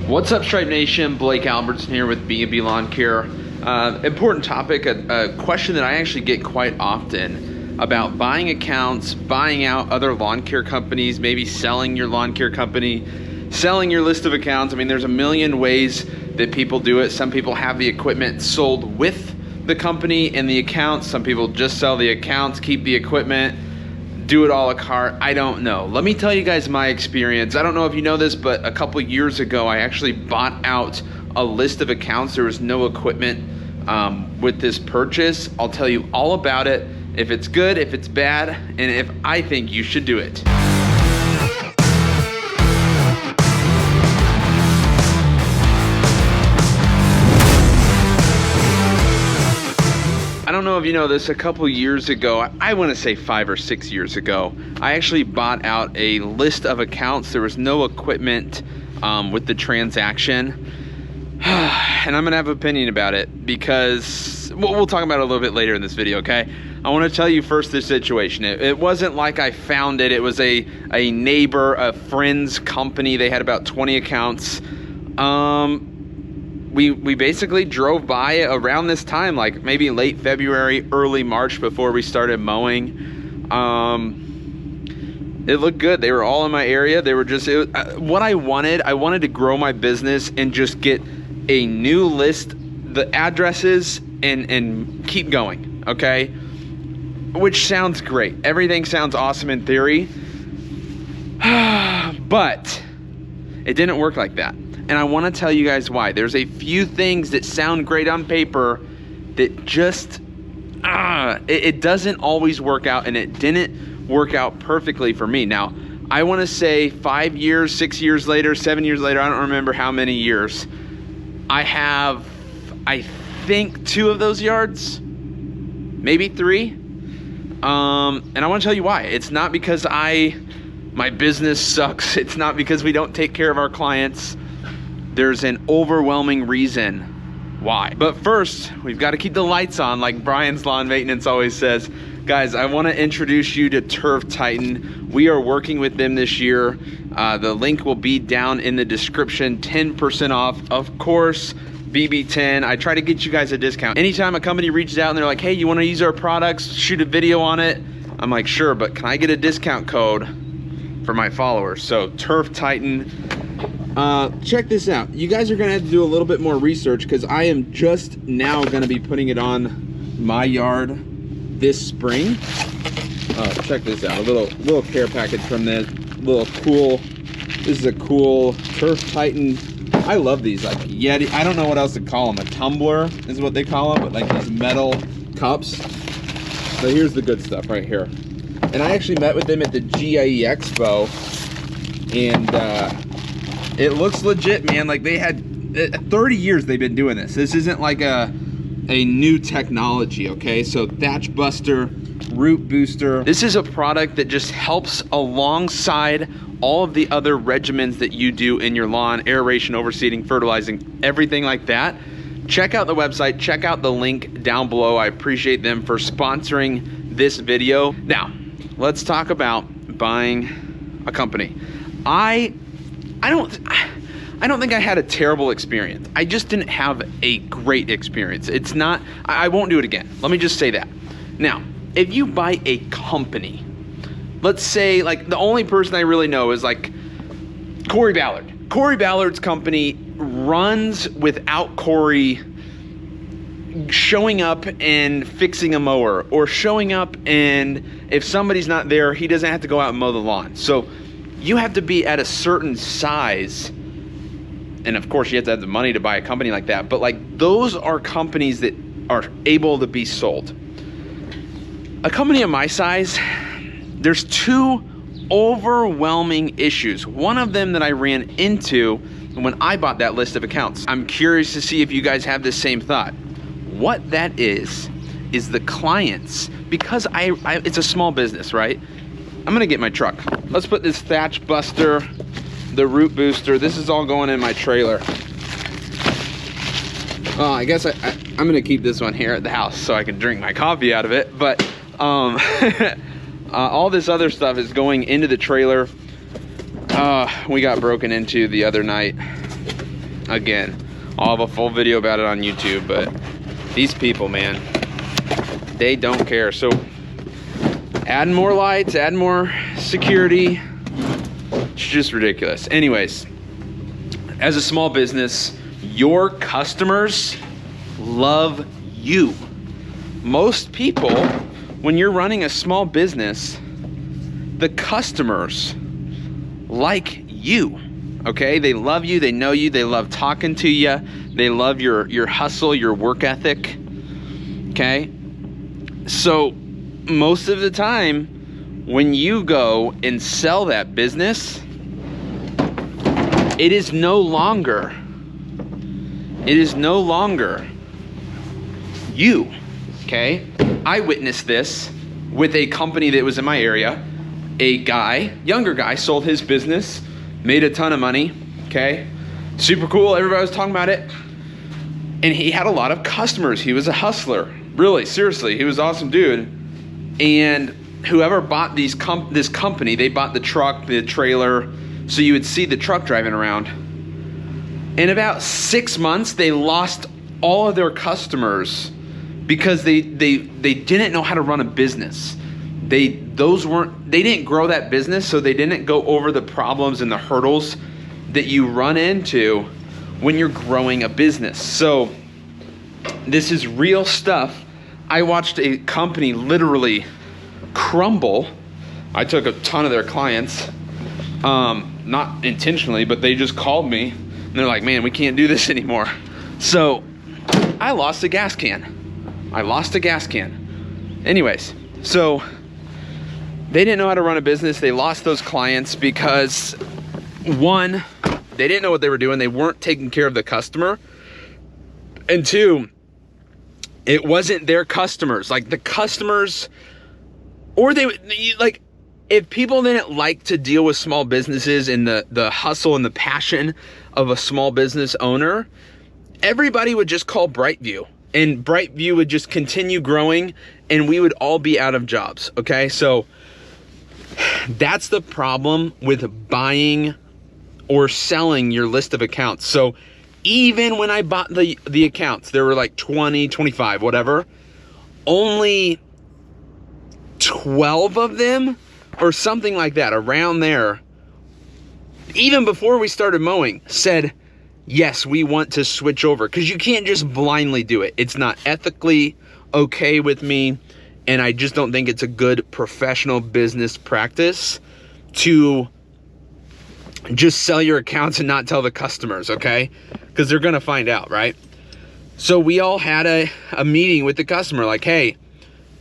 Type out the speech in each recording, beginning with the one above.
What's up, Stripe Nation? Blake Albertson here with B&B Lawn Care. Important topic, a question that I actually get quite often about buying accounts, buying out other lawn care companies, maybe selling your lawn care company, selling your list of accounts. I mean, there's a million ways that people do it. Some people have the equipment sold with the company and the accounts. Some people just sell the accounts, keep the equipment, do it all a la carte. I don't know. Let me tell you guys my experience. I don't know if you know this, but a couple years ago, I actually bought out a list of accounts. There was no equipment with this purchase. I'll tell you all about it, if it's good, if it's bad, and if I think you should do it. I don't know if you know this, a couple years ago, I want to say 5 or 6 years ago, I actually bought out a list of accounts. There was no equipment with the transaction. And I'm going to have an opinion about it because we'll talk about it a little bit later in this video, okay? I want to tell you first the situation. It wasn't like I found it. It was a neighbor, a friend's company. They had about 20 accounts. We basically drove by around this time, like maybe late February, early March, before we started mowing. It looked good. They were all in my area. They were just what I wanted to grow my business and just get a new list, the addresses, and keep going, okay? Which sounds great. Everything sounds awesome in theory, but it didn't work like that. And I want to tell you guys why. There's a few things that sound great on paper that just, it doesn't always work out, and it didn't work out perfectly for me. Now, I want to say 5 years, 6 years later, 7 years later, I don't remember how many years, I have, I think, 2 of those yards, maybe 3. And I want to tell you why. It's not because my business sucks. It's not because we don't take care of our clients. There's an overwhelming reason why. But first, we've got to keep the lights on, like Brian's Lawn Maintenance always says. Guys, I want to introduce you to Turf Titan. We are working with them this year. The link will be down in the description, 10% off. Of course, BB10. I try to get you guys a discount. Anytime a company reaches out and they're like, hey, you want to use our products, shoot a video on it? I'm like, sure, but can I get a discount code for my followers? So Turf Titan. Check this out. You guys are gonna have to do a little bit more research because I am just now gonna be putting it on my yard this spring. Check this out. A little care package from this. This is a cool Turf Titan. I love these, like Yeti. I don't know what else to call them. A tumbler is what they call them, but like these metal cups. So here's the good stuff right here. And I actually met with them at the GIE Expo, and it looks legit, man. Like they had 30 years they've been doing this. This isn't like a new technology, okay? So Thatch Buster, Root Booster. This is a product that just helps alongside all of the other regimens that you do in your lawn: aeration, overseeding, fertilizing, everything like that. Check out the website, check out the link down below. I appreciate them for sponsoring this video. Now, let's talk about buying a company. I don't think I had a terrible experience. I just didn't have a great experience. It's not, I won't do it again. Let me just say that. Now, if you buy a company, let's say, like, the only person I really know is like Corey Ballard. Corey Ballard's company runs without Corey showing up and fixing a mower, or showing up and if somebody's not there, he doesn't have to go out and mow the lawn. So you have to be at a certain size, and of course you have to have the money to buy a company like that, but like those are companies that are able to be sold. A company of my size, there's 2 overwhelming issues. One of them that I ran into when I bought that list of accounts. I'm curious to see if you guys have the same thought. What that is the clients, because it's a small business, right? I'm gonna get my truck. Let's put this Thatch Buster, the Root Booster. This is all going in my trailer. I guess I'm gonna keep this one here at the house so I can drink my coffee out of it. But all this other stuff is going into the trailer. We got broken into the other night. again, I'll have a full video about it on YouTube, but these people, man, they don't care. So add more lights, add more security. It's just ridiculous. Anyways, as a small business, your customers love you. Most people, when you're running a small business, the customers like you, okay? They love you, they know you, they love talking to you, they love your hustle, your work ethic, okay? So most of the time, when you go and sell that business, it is no longer you, okay? I witnessed this with a company that was in my area. A guy, younger guy, sold his business, made a ton of money, okay? Super cool, everybody was talking about it. And he had a lot of customers. He was a hustler, really, seriously, he was an awesome dude. And whoever bought this company, they bought the truck, the trailer, so you would see the truck driving around. In about 6 months, they lost all of their customers because they didn't know how to run a business. They didn't grow that business, so they didn't go over the problems and the hurdles that you run into when you're growing a business. So this is real stuff. I watched a company literally crumble. I took a ton of their clients, not intentionally, but they just called me and they're like, man, we can't do this anymore. So I lost a gas can. Anyways, so they didn't know how to run a business. They lost those clients because, one, they didn't know what they were doing. They weren't taking care of the customer. And two, it wasn't their customers. Like the customers, or like, if people didn't like to deal with small businesses and the hustle and the passion of a small business owner, everybody would just call Brightview, and Brightview would just continue growing and we would all be out of jobs, okay? So that's the problem with buying or selling your list of accounts. So even when I bought the accounts, there were like 20, 25, whatever, only 12 of them or something like that, around there, even before we started mowing, said, yes, we want to switch over. Because you can't just blindly do it. It's not ethically okay with me, and I just don't think it's a good professional business practice to just sell your accounts and not tell the customers, okay? Because they're gonna find out, right? So we all had a meeting with the customer, like, hey,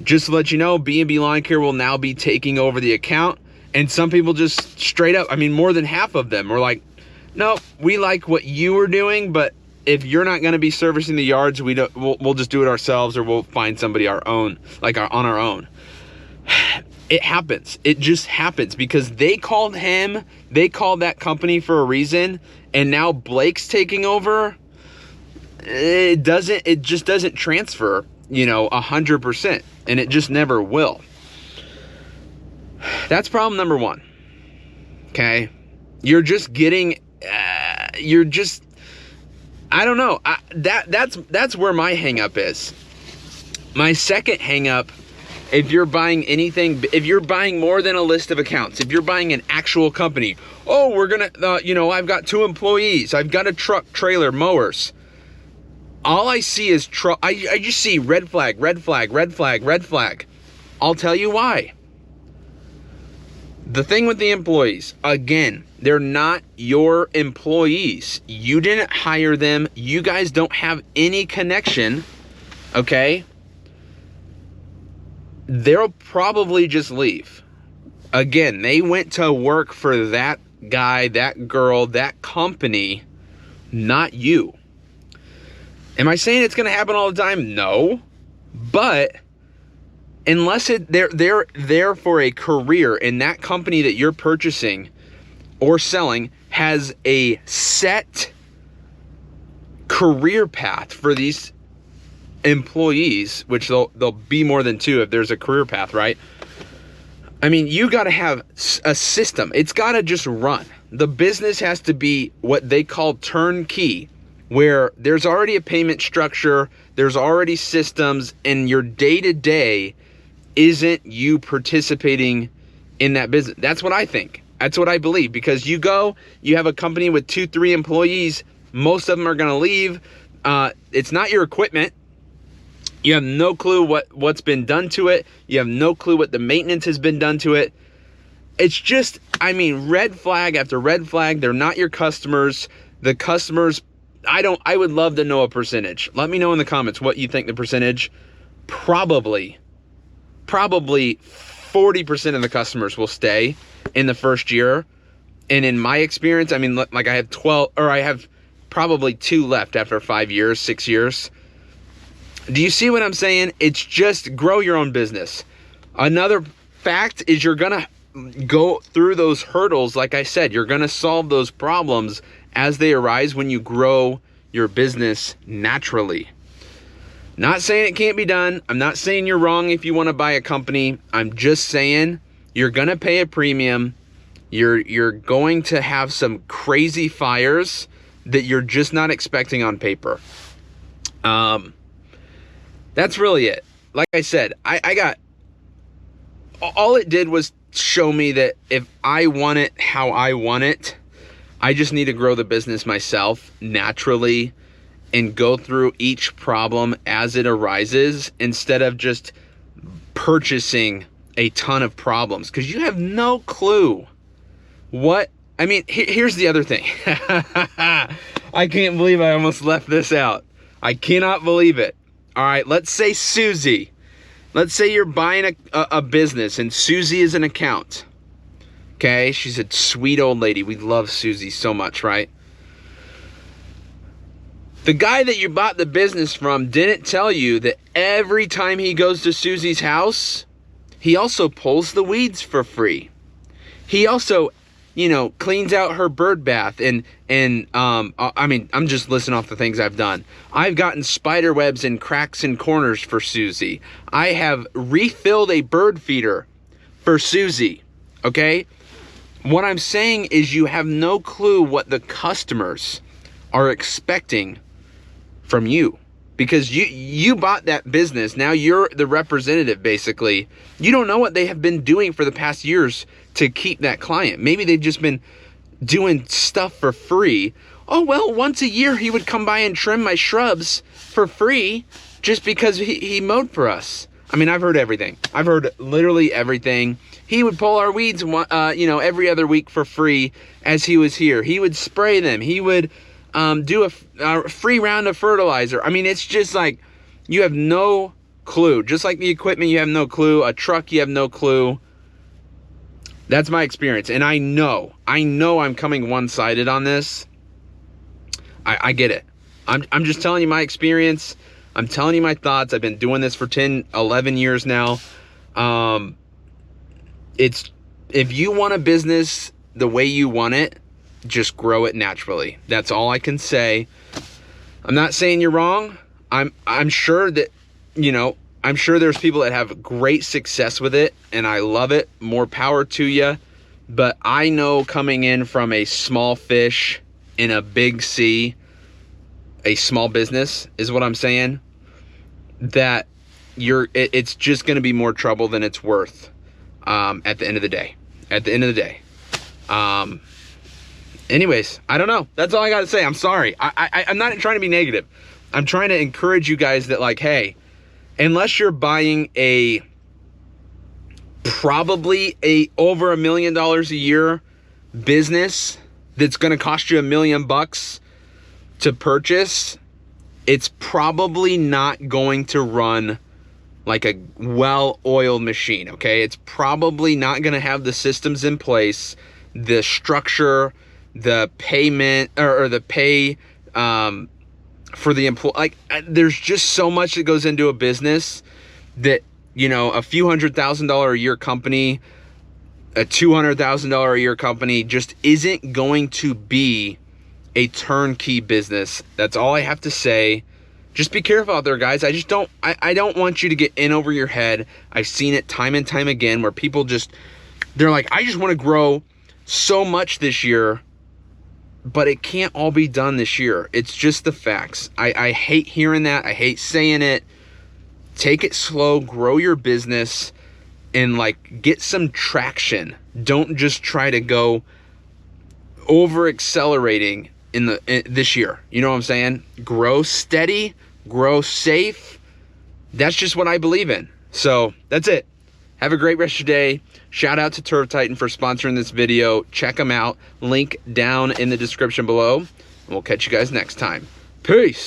just to let you know, B&B Lawn Care will now be taking over the account. And some people just straight up, I mean, more than half of them were like, no, we like what you were doing, but if you're not going to be servicing the yards, we'll just do it ourselves, or we'll find somebody on our own. It happens. It just happens because they called that company for a reason, and now Blake's taking over. It just doesn't transfer, 100%, and it just never will. That's problem number one. Okay, you're just getting, I don't know. That's where my hang up is. My second hang up, if you're buying anything, if you're buying more than a list of accounts, if you're buying an actual company, oh, we're gonna, I've got 2 employees, I've got a truck, trailer, mowers. All I see is I just see red flag, red flag, red flag, red flag. I'll tell you why. The thing with the employees, again, they're not your employees. You didn't hire them. You guys don't have any connection, okay? They'll probably just leave. Again, they went to work for that guy, that girl, that company, not you. Am I saying it's going to happen all the time? No. But unless they're there for a career, and that company that you're purchasing or selling has a set career path for these employees, which they'll be more than 2 if there's a career path, right? I mean, you got to have a system. It's got to just run. The business has to be what they call turnkey. where there's already a payment structure, there's already systems, and your day-to-day isn't you participating in that business. That's what I think. That's what I believe, because you have a company with 2-3 employees, most of them are going to leave. It's not your equipment. You have no clue what's been done to it. You have no clue what the maintenance has been done to it. It's just, I mean, red flag after red flag. They're not your customers. The customers, I would love to know a percentage. Let me know in the comments what you think the percentage. Probably 40% of the customers will stay in the first year. And in my experience, I mean, like I have probably 2 left after 5 years, 6 years. Do you see what I'm saying? It's just grow your own business. Another fact is you're going to go through those hurdles. Like I said, you're going to solve those problems as they arise when you grow your business naturally. Not saying it can't be done. I'm not saying you're wrong if you want to buy a company. I'm just saying you're going to pay a premium. You're going to have some crazy fires that you're just not expecting on paper. That's really it. Like I said, I got, all it did was show me that if I want it how I want it, I just need to grow the business myself naturally and go through each problem as it arises instead of just purchasing a ton of problems, because you have no clue what, I mean, here's the other thing. I can't believe I almost left this out. I cannot believe it. All right, let's say Susie. Let's say you're buying a business and Susie is an account. Okay, she's a sweet old lady. We love Susie so much, right? The guy that you bought the business from didn't tell you that every time he goes to Susie's house, he also pulls the weeds for free. He also, cleans out her bird bath and I mean, I'm just listing off the things I've done. I've gotten spider webs in cracks and corners for Susie. I have refilled a bird feeder for Susie, okay? What I'm saying is you have no clue what the customers are expecting from you, because you bought that business. Now you're the representative, basically. You don't know what they have been doing for the past years to keep that client. Maybe they've just been doing stuff for free. Oh, well, once a year he would come by and trim my shrubs for free just because he mowed for us. I mean, I've heard everything. I've heard literally everything. He would pull our weeds, every other week for free as he was here. He would spray them. He would do a free round of fertilizer. I mean, it's just like, you have no clue. Just like the equipment, you have no clue. A truck, you have no clue. That's my experience. And I know I'm coming one-sided on this. I get it. I'm just telling you my experience. I'm telling you my thoughts. I've been doing this for 10, 11 years now. If you want a business the way you want it, just grow it naturally. That's all I can say. I'm not saying you're wrong. I'm sure that, I'm sure there's people that have great success with it, and I love it. More power to you. But I know, coming in from a small fish in a big sea, a small business is what I'm saying, that it's just going to be more trouble than it's worth at the end of the day. Anyways, I don't know. That's all I got to say. I'm sorry. I'm not trying to be negative. I'm trying to encourage you guys that, like, hey, unless you're buying probably over $1 million a year business that's going to cost you $1 million to purchase, it's probably not going to run like a well-oiled machine, okay? It's probably not going to have the systems in place, the structure, the payment, or the pay for the employee. Like, there's just so much that goes into a business that, a few $100,000 a year company, a $200,000 a year company just isn't going to be a turnkey business. That's all I have to say. Just be careful out there, guys. I don't want you to get in over your head. I've seen it time and time again where people they're like, I just want to grow so much this year but it can't all be done this year. It's just the facts. I hate hearing that. I hate saying it. Take it slow, grow your business, and like get some traction. Don't just try to go over accelerating in this year. You know what I'm saying? Grow steady, grow safe. That's just what I believe in. So that's it. Have a great rest of your day. Shout out to Turf Titan for sponsoring this video. Check them out. Link down in the description below. And we'll catch you guys next time. Peace.